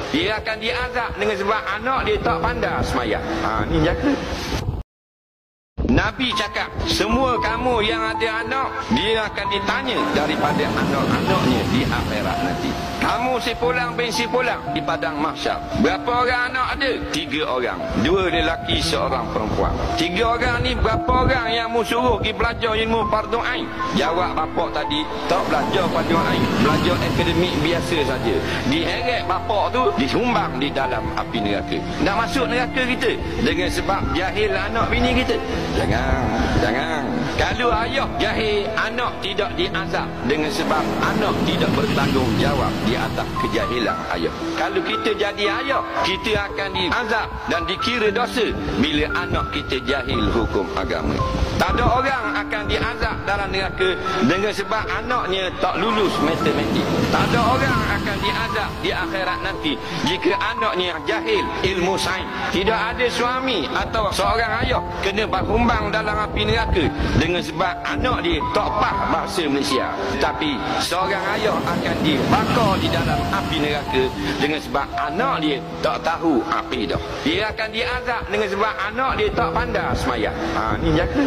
Dia akan diazab dengan sebab anak dia tak pandai sembahyang. Ni jaga. Nabi cakap, semua kamu yang ada anak, dia akan ditanya daripada anak-anaknya di akhirat nanti. Kamu sipulang bin sipulang di padang mahsyar. Berapa orang anak ada? 3 orang. 2 lelaki, 1 perempuan. 3 orang ni berapa orang yang mu suruh pergi belajar ilmu fardu ain? Jawab bapak tadi, tak belajar fardu ain, belajar akademik biasa saja. Diheret bapak tu disumbang di dalam api neraka. Nak masuk neraka kita dengan sebab jahil anak bini kita. Jangan. Kalau ayah jahil, anak tidak diazab dengan sebab anak tidak bertanggungjawab di atas kejahilan ayah. Kalau kita jadi ayah, kita akan diazab dan dikira dosa bila anak kita jahil hukum agama. Tak ada orang akan diazab dalam neraka dengan sebab anaknya tak lulus matematik. Tak ada orang akan diazab di akhirat nanti jika anaknya jahil ilmu sains. Tidak ada suami atau seorang ayah kena berhumbang dalam api neraka dengan sebab anak dia tak faham bahasa Malaysia. Tapi seorang ayah akan dibakar di dalam api neraka dengan sebab anak dia tak tahu akidah. Dia akan diazab dengan sebab anak dia tak pandai sembahyang. Ni jaga.